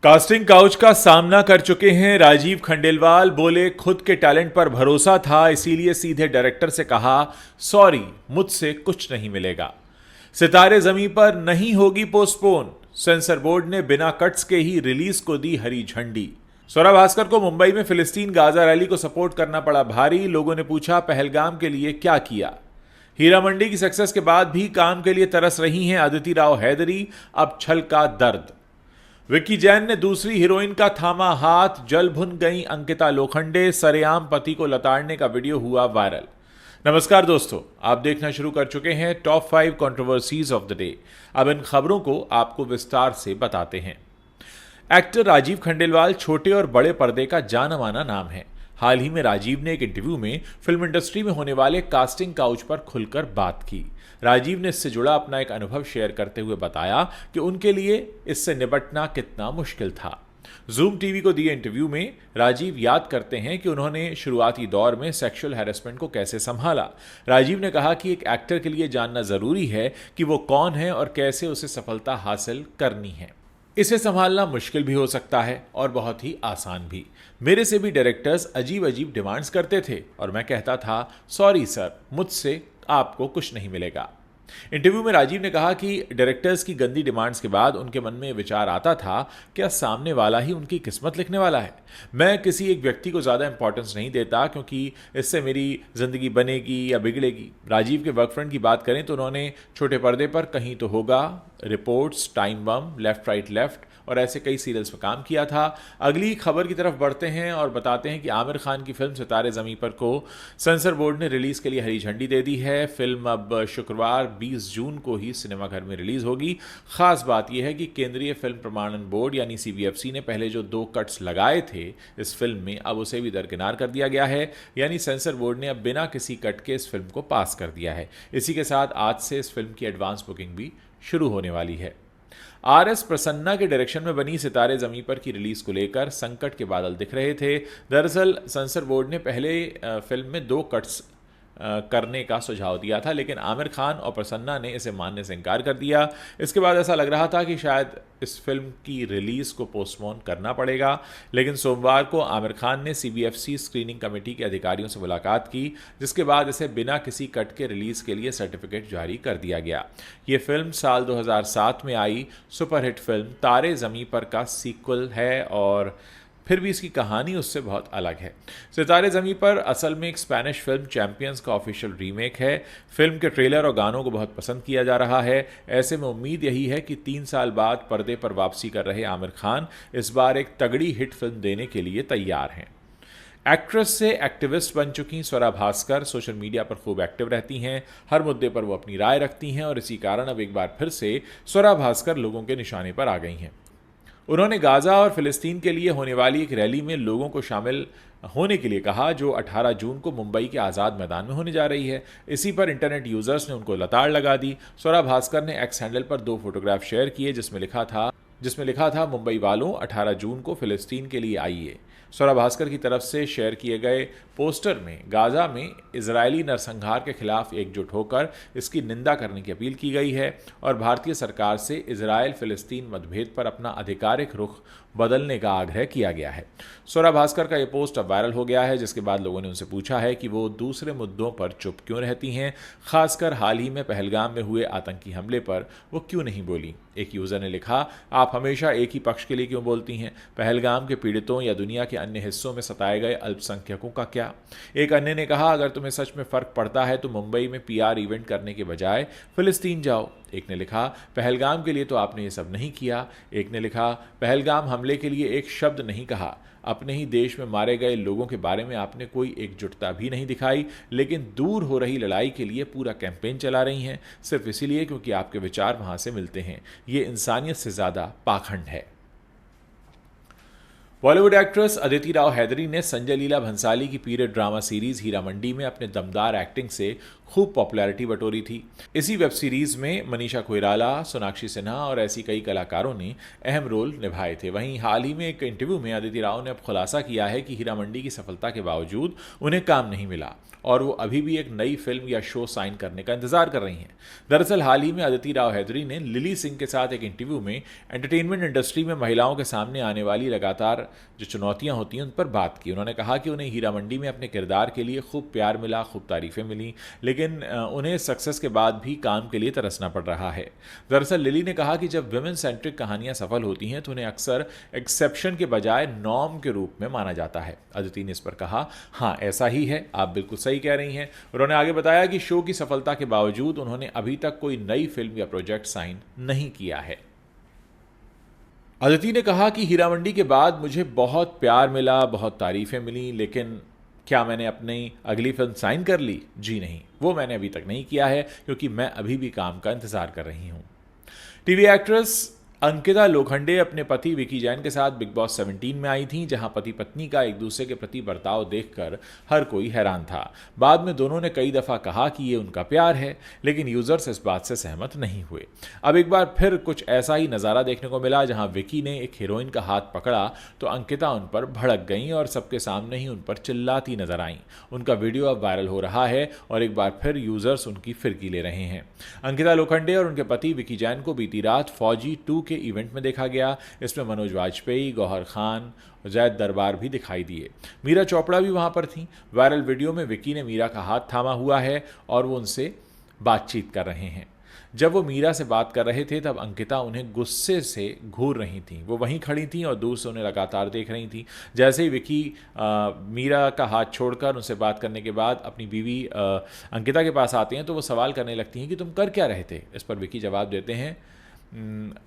Casting couch का सामना कर चुके हैं राजीव खंडेलवाल। बोले खुद के टैलेंट पर भरोसा था, इसीलिए सीधे डायरेक्टर से कहा सॉरी मुझसे कुछ नहीं मिलेगा। सितारे जमीं पर नहीं होगी पोस्टपोन, सेंसर बोर्ड ने बिना कट्स के ही रिलीज को दी हरी झंडी। स्वरा भास्कर को मुंबई में फिलिस्तीन गाजा रैली को सपोर्ट करना पड़ा भारी। लोगों ने पूछा पहलगाम के लिए क्या किया। हीरा मंडी की सक्सेस के बाद भी काम के लिए तरस रही हैं अदिति राव हैदरी, अब छल का दर्द। विक्की जैन ने दूसरी हीरोइन का थामा हाथ, जल भुन गई अंकिता लोखंडे, सरेआम पति को लताड़ने का वीडियो हुआ वायरल। नमस्कार दोस्तों, आप देखना शुरू कर चुके हैं top 5 controversies of the day. अब इन खबरों को आपको विस्तार से बताते हैं। एक्टर राजीव खंडेलवाल छोटे और बड़े पर्दे का जाना माना नाम है। हाल ही में राजीव ने एक इंटरव्यू में फिल्म इंडस्ट्री में होने वाले कास्टिंग काउच पर खुलकर बात की। राजीव ने इससे जुड़ा अपना एक अनुभव शेयर करते हुए बताया कि उनके लिए इससे निपटना कितना मुश्किल था। जूम टीवी को दिए इंटरव्यू में राजीव याद करते हैं कि उन्होंने शुरुआती दौर में सेक्सुअल हैरेसमेंट को कैसे संभाला। राजीव ने कहा कि एक एक्टर के लिए जानना जरूरी है कि वो कौन है और कैसे उसे सफलता हासिल करनी है। इसे संभालना मुश्किल भी हो सकता है और बहुत ही आसान भी। मेरे से भी डायरेक्टर्स अजीब अजीब डिमांड्स करते थे और मैं कहता था सॉरी सर, मुझसे आपको कुछ नहीं मिलेगा। इंटरव्यू में राजीव ने कहा कि डायरेक्टर्स की गंदी डिमांड्स के बाद उनके मन में विचार आता था क्या सामने वाला ही उनकी किस्मत लिखने वाला है। मैं किसी एक व्यक्ति को ज़्यादा इंपॉर्टेंस नहीं देता क्योंकि इससे मेरी ज़िंदगी बनेगी या बिगड़ेगी। राजीव के वर्क फ्रंट की बात करें तो उन्होंने छोटे पर्दे पर कहीं तो होगा, reports, time bomb, left right left और ऐसे कई सीरियल्स में काम किया था। अगली खबर की तरफ बढ़ते हैं और बताते हैं कि आमिर खान की फिल्म सितारे ज़मीं पर को सेंसर बोर्ड ने रिलीज़ के लिए हरी झंडी दे दी है। फिल्म अब शुक्रवार 20 जून को ही सिनेमाघर में रिलीज़ होगी। खास बात यह है कि केंद्रीय फिल्म प्रमाणन बोर्ड यानी CBFC ने पहले जो 2 कट्स लगाए थे इस फिल्म में, अब उसे भी दरकिनार कर दिया गया है। यानी सेंसर बोर्ड ने अब बिना किसी कट के इस फिल्म को पास कर दिया है। इसी के साथ आज से इस फिल्म की एडवांस बुकिंग भी शुरू होने वाली है। RS प्रसन्ना के डायरेक्शन में बनी सितारे ज़मीं पर की रिलीज को लेकर संकट के बादल दिख रहे थे। दरअसल सेंसर बोर्ड ने पहले फिल्म में 2 कट्स करने का सुझाव दिया था, लेकिन आमिर खान और प्रसन्ना ने इसे मानने से इनकार कर दिया। इसके बाद ऐसा लग रहा था कि शायद इस फिल्म की रिलीज़ को पोस्टपोन करना पड़ेगा, लेकिन सोमवार को आमिर खान ने CBFC स्क्रीनिंग कमेटी के अधिकारियों से मुलाकात की, जिसके बाद इसे बिना किसी कट के रिलीज़ के लिए सर्टिफिकेट जारी कर दिया गया। ये फिल्म साल 2007 में आई सुपरहिट फिल्म तारे ज़मीं पर का सीक्वल है और फिर भी इसकी कहानी उससे बहुत अलग है। सितारे ज़मीं पर असल में एक स्पेनिश फिल्म चैंपियंस का ऑफिशियल रीमेक है। फिल्म के ट्रेलर और गानों को बहुत पसंद किया जा रहा है। ऐसे में उम्मीद यही है कि 3 साल बाद पर्दे पर वापसी कर रहे आमिर खान इस बार एक तगड़ी हिट फिल्म देने के लिए तैयार हैं। एक्ट्रेस से एक्टिविस्ट बन चुकी स्वरा भास्कर सोशल मीडिया पर खूब एक्टिव रहती हैं। हर मुद्दे पर वो अपनी राय रखती हैं और इसी कारण अब एक बार फिर से स्वरा भास्कर लोगों के निशाने पर आ गई हैं। उन्होंने गाज़ा और फिलिस्तीन के लिए होने वाली एक रैली में लोगों को शामिल होने के लिए कहा जो 18 जून को मुंबई के आज़ाद मैदान में होने जा रही है। इसी पर इंटरनेट यूज़र्स ने उनको लताड़ लगा दी। स्वरा भास्कर ने एक्स हैंडल पर 2 फोटोग्राफ शेयर किए जिसमें लिखा था मुंबई वालों 18 जून को फिलिस्तीन के लिए आइए। स्वरा भास्कर की तरफ से शेयर किए गए पोस्टर में गाज़ा में इजरायली नरसंहार के खिलाफ एकजुट होकर इसकी निंदा करने की अपील की गई है और भारतीय सरकार से इजरायल फिलिस्तीन मतभेद पर अपना आधिकारिक रुख बदलने का आग्रह किया गया है। स्वरा भास्कर का यह पोस्ट अब वायरल हो गया है, जिसके बाद लोगों ने उनसे पूछा है कि वो दूसरे मुद्दों पर चुप क्यों रहती हैं, खासकर हाल ही में पहलगाम में हुए आतंकी हमले पर वो क्यों नहीं बोली। एक यूज़र ने लिखा, आप हमेशा एक ही पक्ष के लिए क्यों बोलती हैं, पहलगाम के पीड़ितों या दुनिया के अन्य हिस्सों में सताए गए अल्पसंख्यकों का क्या। एक अन्य ने कहा, अगर तुम्हें सच में फ़र्क पड़ता है तो मुंबई में PR इवेंट करने के बजाय फिलिस्तीन जाओ। एक ने लिखा, पहलगाम के लिए तो आपने ये सब नहीं किया। एक ने लिखा, पहलगाम हमले के लिए एक शब्द नहीं कहा। अपने ही देश में मारे गए लोगों के बारे में आपने कोई एकजुटता भी नहीं दिखाई, लेकिन दूर हो रही लड़ाई के लिए पूरा कैंपेन चला रही हैं, सिर्फ इसीलिए क्योंकि आपके विचार वहाँ से मिलते हैं। ये इंसानियत से ज़्यादा पाखंड है। बॉलीवुड एक्ट्रेस अदिति राव हैदरी ने संजय लीला भंसाली की period drama series Heera Mandi में अपने दमदार एक्टिंग से खूब पॉपुलैरिटी बटोरी थी। इसी वेब सीरीज में मनीषा कोइराला, सोनाक्षी सिन्हा और ऐसी कई कलाकारों ने अहम रोल निभाए थे। वहीं हाल ही में एक इंटरव्यू में अदिति राव ने अब खुलासा किया है कि हीरा मंडी की सफलता के बावजूद उन्हें काम नहीं मिला और वो अभी भी एक नई फिल्म या शो साइन करने का इंतजार कर रही हैं। दरअसल हाल ही में अदिति राव हैदरी ने लिली सिंह के साथ एक इंटरव्यू में एंटरटेनमेंट इंडस्ट्री में महिलाओं के सामने आने वाली लगातार जो चुनौतियां होती हैं उन पर बात की। उन्होंने कहा कि उन्हें हीरा मंडी में अपने किरदार के लिए खूब प्यार मिला, खूब तारीफें मिली, लेकिन उन्हें सक्सेस के बाद भी काम के लिए तरसना पड़ रहा है। दरअसल लिली ने कहा कि जब वुमेन सेंट्रिक कहानियां सफल होती हैं तो उन्हें अक्सर एक्सेप्शन के बजाय नॉर्म के रूप में माना जाता है। अदिति ने इस पर कहा, हाँ ऐसा ही है, आप बिल्कुल सही कह रही हैं। उन्होंने आगे बताया कि शो की सफलता के बावजूद उन्होंने अभी तक कोई नई फिल्म या प्रोजेक्ट साइन नहीं किया है। अदिति ने कहा कि हीरा मंडी के बाद मुझे बहुत प्यार मिला, बहुत तारीफें मिली, लेकिन क्या मैंने अपनी अगली फिल्म साइन कर ली? जी नहीं, वो मैंने अभी तक नहीं किया है क्योंकि मैं अभी भी काम का इंतजार कर रही हूँ। टीवी एक्ट्रेस अंकिता लोखंडे अपने पति विकी जैन के साथ बिग बॉस 17 में आई थीं, जहां पति पत्नी का एक दूसरे के प्रति बर्ताव देखकर हर कोई हैरान था। बाद में दोनों ने कई दफ़ा कहा कि ये उनका प्यार है, लेकिन यूजर्स इस बात से सहमत नहीं हुए। अब एक बार फिर कुछ ऐसा ही नज़ारा देखने को मिला, जहां विकी ने एक हीरोइन का हाथ पकड़ा तो अंकिता उन पर भड़क गईं और सबके सामने ही उन पर चिल्लाती नजर आईं। उनका वीडियो अब वायरल हो रहा है और एक बार फिर यूजर्स उनकी फिरकी ले रहे हैं। अंकिता लोखंडे और उनके पति विकी जैन को बीती रात फौजी 2 के इवेंट में देखा गया। इसमें मनोज वाजपेयी, गौहर खान, जैद दरबार भी दिखाई दिए। मीरा चोपड़ा भी वहां पर थी। वायरल वीडियो में विकी ने मीरा का हाथ थामा हुआ है और वो उनसे बातचीत कर रहे हैं। जब वो मीरा से बात कर रहे थे तब अंकिता उन्हें गुस्से से घूर रही थीं। वो वहीं खड़ी थीं और दूर से उन्हें लगातार देख रही थीं। जैसे ही विकी मीरा का हाथ छोड़कर उनसे बात करने के बाद अपनी बीवी अंकिता के पास आते हैं तो वो सवाल करने लगती हैं कि तुम कर क्या रहे थे। इस पर विकी जवाब देते हैं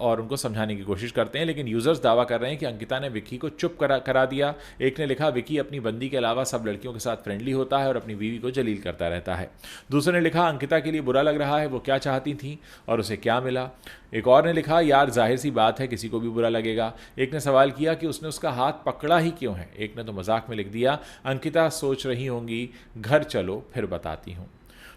और उनको समझाने की कोशिश करते हैं, लेकिन यूजर्स दावा कर रहे हैं कि अंकिता ने विकी को चुप करा दिया। एक ने लिखा, विकी अपनी बंदी के अलावा सब लड़कियों के साथ फ्रेंडली होता है और अपनी बीवी को जलील करता रहता है। दूसरे ने लिखा, अंकिता के लिए बुरा लग रहा है, वो क्या चाहती थी और उसे क्या मिला। एक और ने लिखा, यार जाहिर सी बात है किसी को भी बुरा लगेगा। एक ने सवाल किया कि उसने उसका हाथ पकड़ा ही क्यों है। एक ने तो मजाक में लिख दिया, अंकिता सोच रही होंगी, घर चलो फिर बताती हूँ।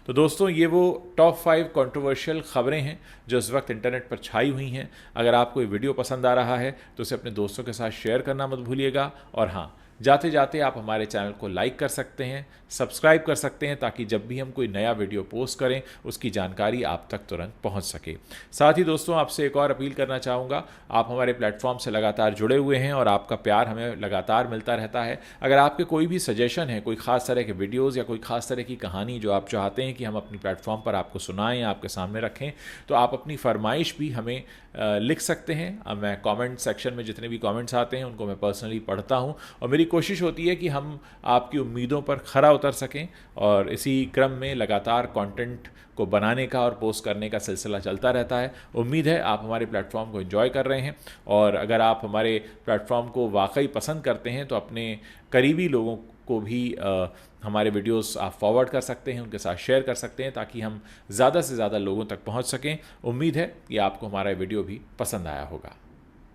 तो दोस्तों, ये वो टॉप 5 कंट्रोवर्शियल खबरें हैं जो इस वक्त इंटरनेट पर छाई हुई हैं। अगर आपको ये वीडियो पसंद आ रहा है तो उसे अपने दोस्तों के साथ शेयर करना मत भूलिएगा। और हाँ, जाते जाते आप हमारे चैनल को लाइक कर सकते हैं, सब्सक्राइब कर सकते हैं, ताकि जब भी हम कोई नया वीडियो पोस्ट करें उसकी जानकारी आप तक तुरंत पहुंच सके। साथ ही दोस्तों, आपसे एक और अपील करना चाहूँगा, आप हमारे प्लेटफॉर्म से लगातार जुड़े हुए हैं और आपका प्यार हमें लगातार मिलता रहता है। अगर आपके कोई भी सजेशन है, कोई ख़ास तरह के वीडियोज़ या कोई ख़ास तरह की कहानी जो आप चाहते हैं कि हम अपनी प्लेटफॉर्म पर आपको सुनाएं, आपके सामने रखें, तो आप अपनी फरमाइश भी हमें लिख सकते हैं। मैं कमेंट सेक्शन में जितने भी कमेंट्स आते हैं उनको मैं पर्सनली पढ़ता हूं और मेरी कोशिश होती है कि हम आपकी उम्मीदों पर खरा उतर सकें। और इसी क्रम में लगातार कंटेंट को बनाने का और पोस्ट करने का सिलसिला चलता रहता है। उम्मीद है आप हमारे प्लेटफॉर्म को एंजॉय कर रहे हैं और अगर आप हमारे प्लेटफॉर्म को वाकई पसंद करते हैं तो अपने करीबी लोगों को भी हमारे वीडियोस आप फॉरवर्ड कर सकते हैं, उनके साथ शेयर कर सकते हैं, ताकि हम ज़्यादा से ज़्यादा लोगों तक पहुंच सकें। उम्मीद है कि आपको हमारा वीडियो भी पसंद आया होगा।